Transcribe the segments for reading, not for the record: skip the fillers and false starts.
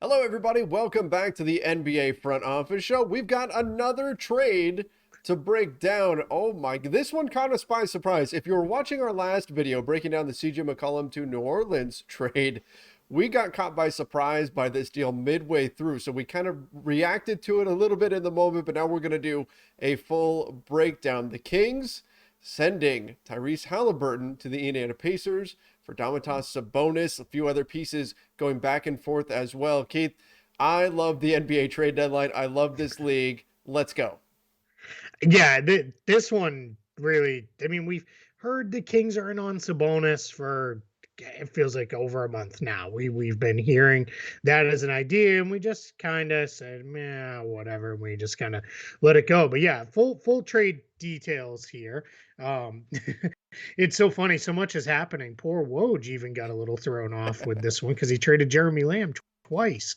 Hello, everybody. Welcome back to the NBA Front Office Show. We've got another trade to break down. Oh my, this one caught us by surprise. If you were watching our last video breaking down the CJ McCollum to New Orleans trade, we got caught by surprise by this deal midway through. So we kind of reacted to it a little bit in the moment, but now we're going to do a full breakdown. The Kings sending Tyrese Haliburton to the Indiana Pacers for Domantas Sabonis, a few other pieces going back and forth as well. Keith, I love the NBA trade deadline. I love this league. Let's go. Yeah, this one really. I mean, we've heard the Kings are in on Sabonis for it feels like over a month now. We've been hearing that as an idea, and we just kind of said, "Meh, whatever." And we just kind of let it go. But yeah, full trade details here. Um, it's so funny. So much is happening. Poor Woj even got a little thrown off with this one because he traded Jeremy Lamb twice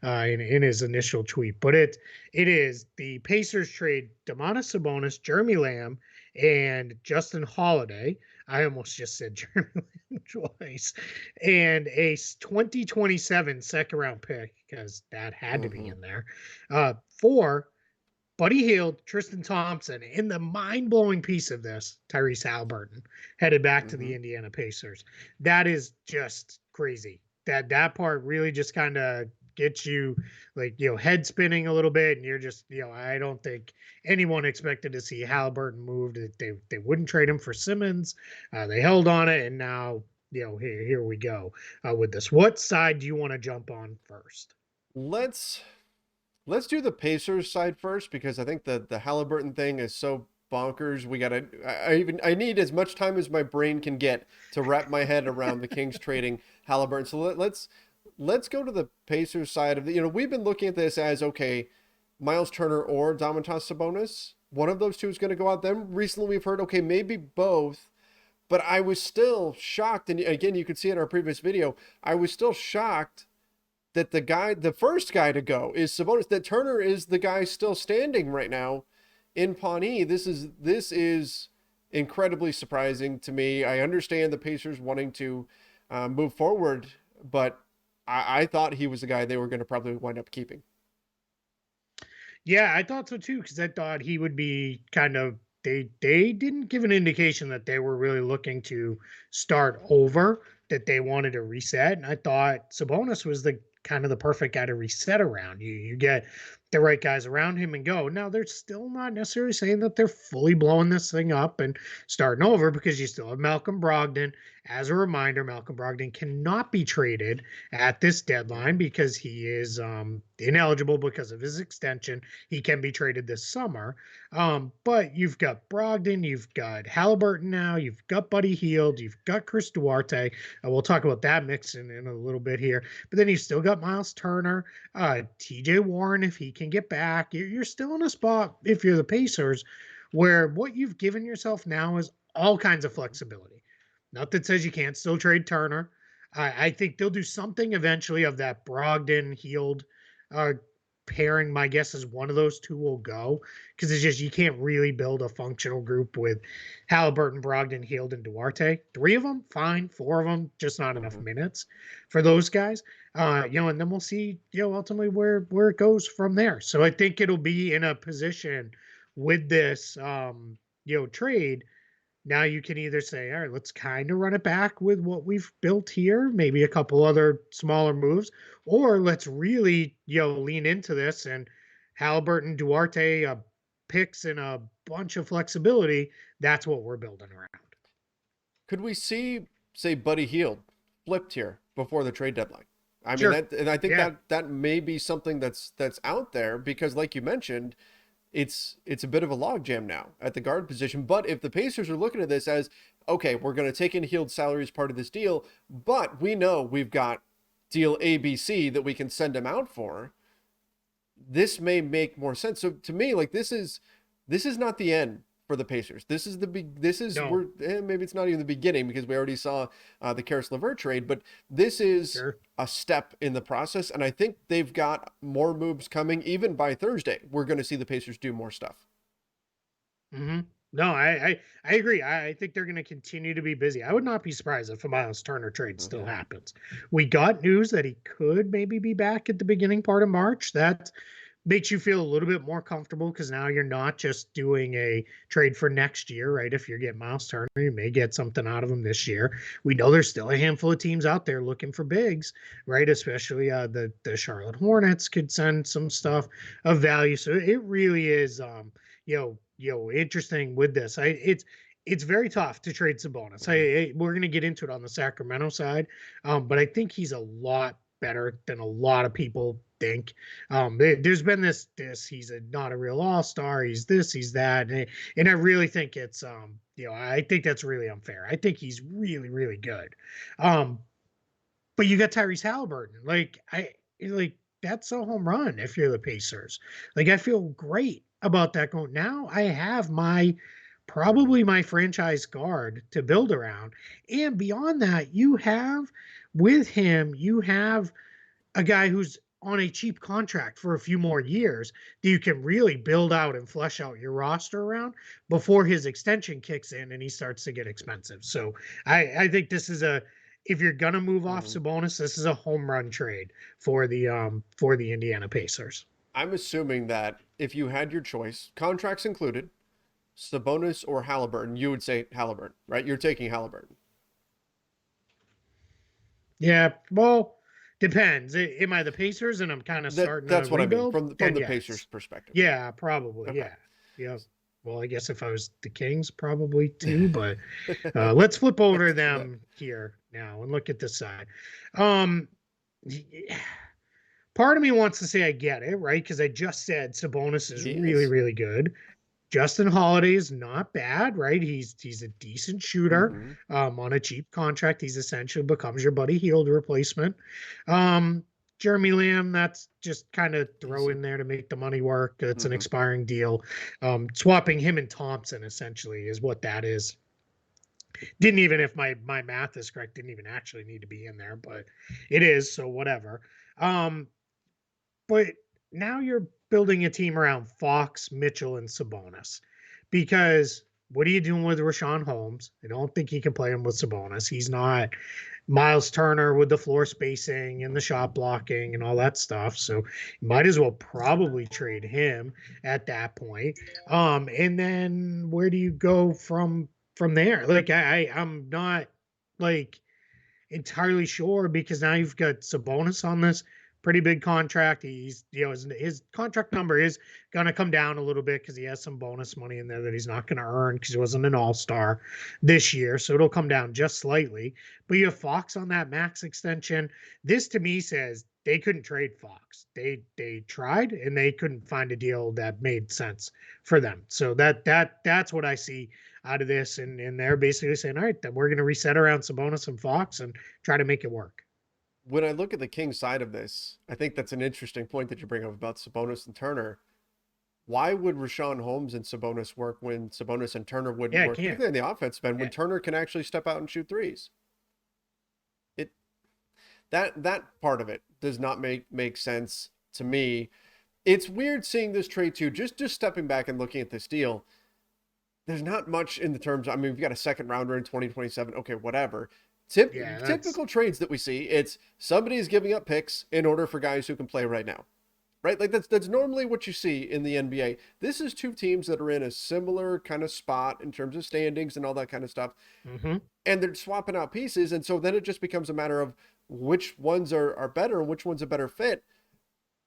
in his initial tweet. But it is the Pacers trade Domantas Sabonis, Jeremy Lamb, and Justin Holiday. I almost just said Jeremy Lamb twice, and a 2027 second round pick because that had to be Mm-hmm. in there for Buddy Hield, Tristan Thompson, and the mind blowing piece of this, Tyrese Haliburton, headed back to Mm-hmm. the Indiana Pacers. That is just crazy. That part really just kind of gets you head spinning a little bit, and you're just I don't think anyone expected to see Haliburton moved. They wouldn't trade him for Simmons. They held on it, and now here we go with this. What side do you want to jump on first? Let's let's do the Pacers side first because I think the Halliburton thing is so bonkers. We gotta. I need as much time as my brain can get to wrap my head around the Kings trading Halliburton. So let's go to the Pacers side of the. We've been looking at this as okay, Miles Turner or Domantas Sabonis. One of those two is going to go out. Then recently we've heard okay, maybe both. But I was still shocked, and again, you could see in our previous video, I was still shocked that the first guy to go is Sabonis. That Turner is the guy still standing right now in Pawnee. This is incredibly surprising to me. I understand the Pacers wanting to move forward, but I thought he was the guy they were going to probably wind up keeping. Yeah, I thought so too because I thought he would be kind of. They didn't give an indication that they were really looking to start over, that they wanted to reset, and I thought Sabonis was the kind of the perfect guy to reset around. You get the right guys around him and go. Now they're still not necessarily saying that they're fully blowing this thing up and starting over because you still have Malcolm Brogdon. As a reminder, Malcolm Brogdon cannot be traded at this deadline because he is ineligible because of his extension. He can be traded this summer. But you've got Brogdon, you've got Haliburton now, you've got Buddy Hield, you've got Chris Duarte. We'll talk about that mix in a little bit here. But then you've still got Miles Turner, TJ Warren, if he can get back. You're still in a spot, if you're the Pacers, where what you've given yourself now is all kinds of flexibility. Not that says you can't still trade Turner. I think they'll do something eventually of that Brogdon Hield uh, pairing. My guess is one of those two will go because it's just you can't really build a functional group with Halliburton, Brogdon, Hield, and Duarte. Three of them, fine. Four of them, just not enough Mm-hmm. minutes for those guys. And then we'll see, ultimately where it goes from there. So I think it'll be in a position with this, trade now you can either say, all right, let's kind of run it back with what we've built here, maybe a couple other smaller moves, or let's really, lean into this and Halliburton, Duarte, picks and a bunch of flexibility. That's what we're building around. Could we see, say, Buddy Hield flipped here before the trade deadline? I mean Sure. that, and I think Yeah. that may be something that's out there because, like you mentioned, it's a bit of a logjam now at the guard position. But if the Pacers are looking at this as okay, we're going to take in Hield's salary as part of this deal, but we know we've got deal ABC that we can send him out for. This may make more sense. So to me, like this is not the end for the Pacers. This is the big. This is No. maybe it's not even the beginning because we already saw the Karis LeVert trade, but this is Sure. a step in the process, and I think they've got more moves coming. Even by Thursday, we're going to see the Pacers do more stuff. Mm-hmm. No, I agree. I think they're going to continue to be busy. I would not be surprised if a Miles Turner trade still Okay. happens. We got news that he could maybe be back at the beginning part of March. That makes you feel a little bit more comfortable because now you're not just doing a trade for next year, right? If you're getting Miles Turner, you may get something out of him this year. We know there's still a handful of teams out there looking for bigs, right? Especially the Charlotte Hornets could send some stuff of value. So it really is interesting with this. It's very tough to trade Sabonis. Mhm. We're going to get into it on the Sacramento side, but I think he's a lot better than a lot of people think. There's been this he's not a real all-star. He's this, he's that, and I really think it's I think that's really unfair. I think he's really really good. Um, but you got Tyrese Haliburton. Like that's a home run if you're the Pacers. Like I feel great about that going. Now I have my probably my franchise guard to build around. And beyond that, you have with him, you have a guy who's on a cheap contract for a few more years that you can really build out and flesh out your roster around before his extension kicks in and he starts to get expensive. So I think this is a if you're gonna move off Mhm. Sabonis, this is a home run trade for the Indiana Pacers. I'm assuming that if you had your choice, contracts included, Sabonis or Halliburton, you would say Halliburton, right? You're taking Halliburton. Yeah, well, depends. Am I the Pacers and I'm kind of starting to That's what I mean rebuild? from Then the Pacers yes. perspective. Yeah, probably. Okay. Yeah. Yeah. Well, I guess if I was the Kings, probably too, but let's flip over to Let's do that. them here now and look at this side. Um, Part of me wants to say I get it, right? Because I just said Sabonis is He really, is. really good. Justin Holiday is not bad, right? He's a decent shooter Hmm. on a cheap contract. He's essentially becomes your Buddy Hield replacement. Um, Jeremy Lamb, that's just kind of throw in Decent. there to make the money work. It's an Hmm. expiring deal. Swapping him and Thompson essentially is what that is. Didn't even, if my math is correct, didn't even actually need to be in there, but it is, so whatever. Um, but now you're building a team around Fox, Mitchell, and Sabonis. Because what are you doing with Rashawn Holmes? I don't think he can play him with Sabonis. He's not Miles Turner with the floor spacing and the shot blocking and all that stuff. So you might as well probably trade him at that point. And then where do you go from there? Like I'm not like entirely sure because now you've got Sabonis on this pretty big contract. He's his contract number is going to come down a little bit because he has some bonus money in there that he's not going to earn because he wasn't an all-star this year, so it'll come down just slightly. But you have Fox on that max extension. This to me says they couldn't trade Fox. They tried and they couldn't find a deal that made sense for them. So that's what I see out of this, and they're basically saying, all right, then we're going to reset around Sabonis and Fox and try to make it work. When I look at the Kings side of this, I think that's an interesting point that you bring up about Sabonis and Turner. Why would Rashawn Holmes and Sabonis work when Sabonis and Turner wouldn't Yeah, I work, can't. particularly in the offense, Ben, when Yeah, Turner can actually step out and shoot threes? It that part of it does not make sense to me. It's weird seeing this trade too. Just stepping back and looking at this deal, there's not much in the terms. I mean, we've got a second rounder in 2027. Okay, whatever. yeah, that's Typical trades that we see. It's somebody is giving up picks in order for guys who can play right now, right? Like that's normally what you see in the NBA. This is two teams that are in a similar kind of spot in terms of standings and all that kind of stuff, mm-hmm. and they're swapping out pieces, and so then it just becomes a matter of which ones are better and which one's a better fit.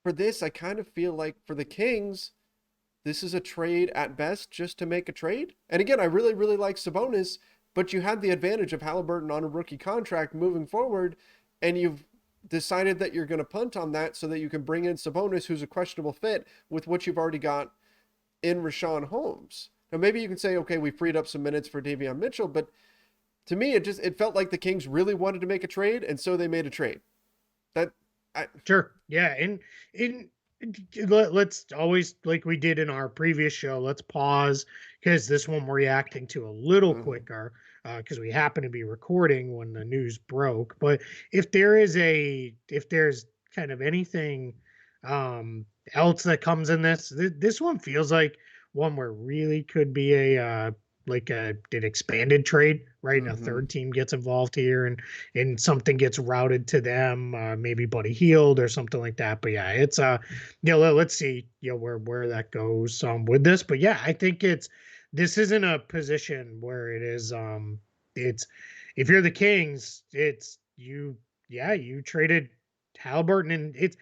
For this, I kind of feel like for the Kings, this is a trade at best just to make a trade. And again, I really, really like Sabonis, but you had the advantage of Haliburton on a rookie contract moving forward, and you've decided that you're going to punt on that so that you can bring in Sabonis, who's a questionable fit with what you've already got in Rashawn Holmes. Now, maybe you can say, okay, we freed up some minutes for Davion Mitchell, but to me, it felt like the Kings really wanted to make a trade, and so they made a trade. That I. Sure, yeah, and in let's always like we did in our previous show. Let's pause because this one we're reacting to a little Mhm. quicker because we happen to be recording when the news broke. But if there's kind of anything else that comes in this one feels like one where really could be a like an expanded trade, right? And a Hmm. third team gets involved here, and something gets routed to them, maybe Buddy Healed or something like that. But yeah, it's let's see, where that goes with this. But yeah, I think this isn't a position where it is it's if you're the Kings, it's you yeah, you traded Haliburton, and it's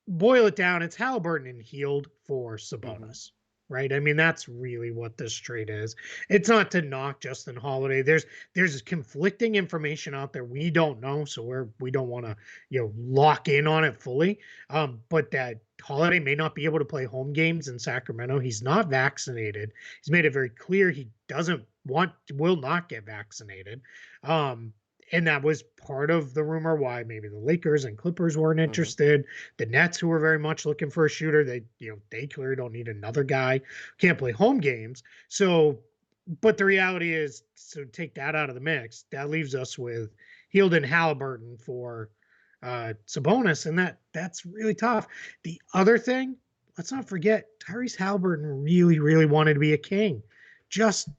boil it down, it's Haliburton and Healed for Hmm. Sabonis, right? I mean, that's really what this trade is. It's not to knock Justin Holiday. There's conflicting information out there we don't know, so we don't want to lock in on it fully. But that Holiday may not be able to play home games in Sacramento. He's not vaccinated. He's made it very clear he will not get vaccinated. Um, and that was part of the rumor why maybe the Lakers and Clippers weren't Hmm. interested. The Nets, who were very much looking for a shooter, they clearly don't need another guy. Can't play home games. So, but the reality is, so take that out of the mix. That leaves us with Heald and Halliburton for Sabonis, and that's really tough. The other thing, let's not forget, Tyrese Halliburton really, really wanted to be a King just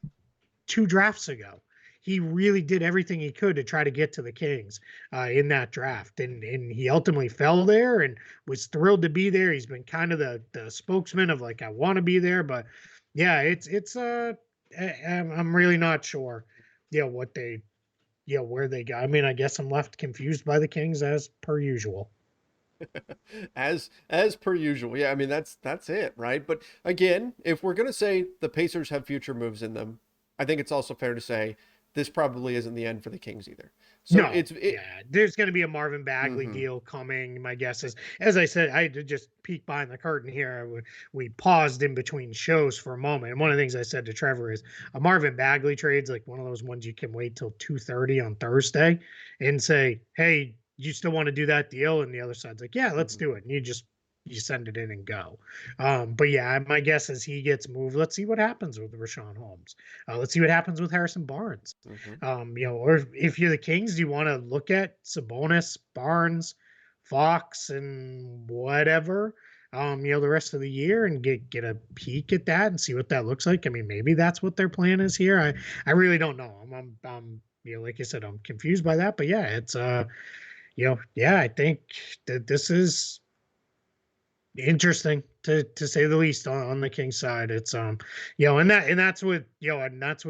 2 drafts ago. He really did everything he could to try to get to the Kings in that draft, and he ultimately fell there and was thrilled to be there. He's been kind of the spokesman of like, I want to be there, but yeah, I'm really not sure, what they where they got. I mean, I guess I'm left confused by the Kings as per usual. As per usual. Yeah, I mean that's it, right? But again, if we're gonna say the Pacers have future moves in them, I think it's also fair to say this probably isn't the end for the Kings either. So No, it's it. yeah, there's going to be a Marvin Bagley Hmm. deal coming. My guess is, as I said, I had to just peek behind the curtain here. We paused in between shows for a moment, and one of the things I said to Trevor is a Marvin Bagley trade's like one of those ones you can wait till 2:30 on Thursday and say, "Hey, you still want to do that deal?" And the other side's like, "Yeah, let's Hmm. do it." And you send it in and go. But yeah, my guess is he gets moved. Let's see what happens with Rashawn Holmes. Let's see what happens with Harrison Barnes. Hmm. Or if you're the Kings, do you want to look at Sabonis, Barnes, Fox, and whatever, the rest of the year and get a peek at that and see what that looks like? I mean, maybe that's what their plan is here. I really don't know. Like I said, I'm confused by that. But yeah, it's yeah, I think that this is interesting to say the least on the King side. It's and that's with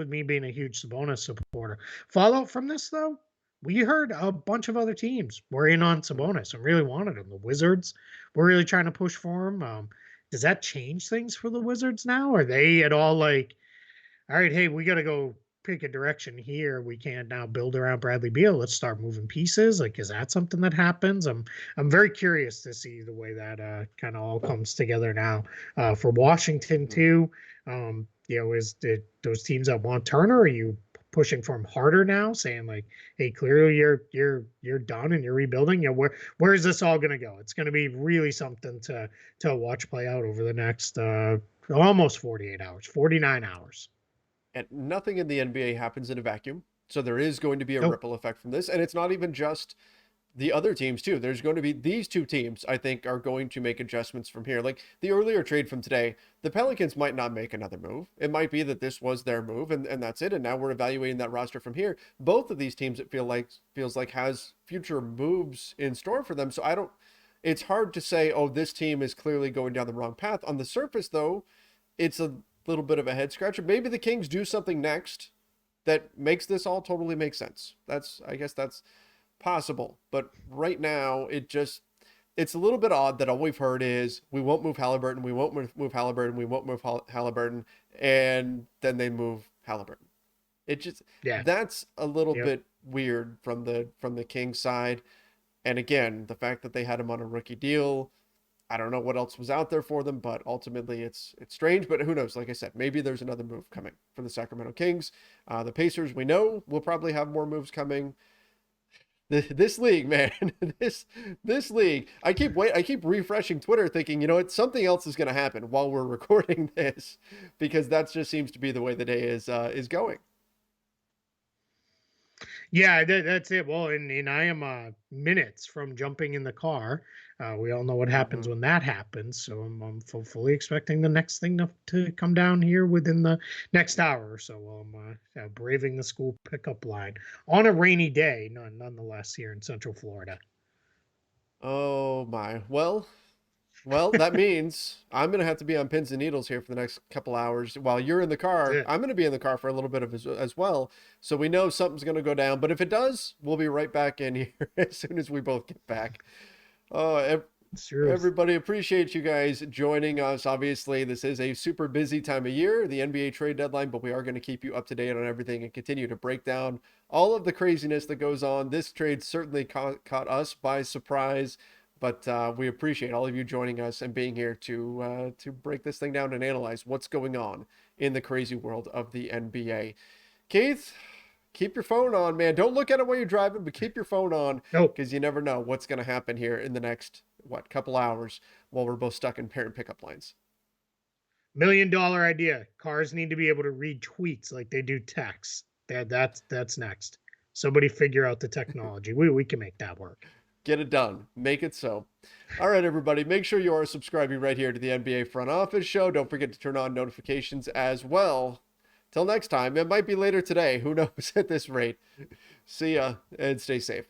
me being a huge Sabonis supporter. Fallout from this though, we heard a bunch of other teams were in on Hmm. Sabonis and really wanted him. The Wizards were really trying to push for him. Does that change things for the Wizards now? Are they at all like, all right, hey, we got to go pick a direction here. We can't now build around Bradley Beal. Let's start moving pieces. Like, is that something that happens? I'm very curious to see the way that kind of all comes together now. For Washington Hmm. too, is it those teams that want Turner? Are you pushing for him harder now, saying like, hey, clearly you're done and you're rebuilding? Where is this all going to go? It's going to be really something to watch play out over the next almost 48 hours, 49 hours. And nothing in the NBA happens in a vacuum. So there is going to be a Nope. ripple effect from this, and it's not even just the other teams too. There's going to be these two teams, I think, are going to make adjustments from here. Like the earlier trade from today, the Pelicans might not make another move. It might be that this was their move and that's it. And now we're evaluating that roster from here. Both of these teams, it feels like has future moves in store for them. So I don't it's hard to say, oh, this team is clearly going down the wrong path. On the surface, though, it's a little bit of a head scratcher. Maybe the Kings do something next that makes this all totally make sense. I guess that's possible. But right now, it's a little bit odd that all we've heard is we won't move Haliburton, we won't move Haliburton, we won't move Haliburton, and then they move Haliburton. It just Yeah. that's a little Yep. bit weird from the Kings side. And again, the fact that they had him on a rookie deal, I don't know what else was out there for them, but ultimately it's strange. But who knows? Like I said, maybe there's another move coming for the Sacramento Kings. The Pacers, we know, will probably have more moves coming. This league, man, this league. I keep refreshing Twitter, thinking, it's something else is going to happen while we're recording this, because that just seems to be the way the day is going. Yeah, that's it. Well, and I am minutes from jumping in the car We all know what happens Mhm. when that happens. So I'm fully expecting the next thing to come down here within the next hour or so while I'm braving the school pickup line on a rainy day, nonetheless, here in Central Florida. Oh my. Well, that means I'm gonna have to be on pins and needles here for the next couple hours while you're in the car. That's it. I'm gonna be in the car for a little bit of as well, so we know something's gonna go down. But if it does, we'll be right back in here as soon as we both get back. Oh, It's true. everybody, appreciate you guys joining us. Obviously, this is a super busy time of year, the NBA trade deadline, but we are going to keep you up to date on everything and continue to break down all of the craziness that goes on. This trade certainly caught us by surprise, but we appreciate all of you joining us and being here to break this thing down and analyze what's going on in the crazy world of the NBA. Keith, keep your phone on, man. Don't look at it while you're driving, but keep your phone on Nope. because you never know what's going to happen here in the next, couple hours while we're both stuck in parent pickup lines. $1 million idea. Cars need to be able to read tweets like they do texts. That's next. Somebody figure out the technology. We can make that work. Get it done. Make it so. All right, everybody. Make sure you are subscribing right here to the NBA Front Office Show. Don't forget to turn on notifications as well. Till next time. It might be later today. Who knows at this rate. See ya and stay safe.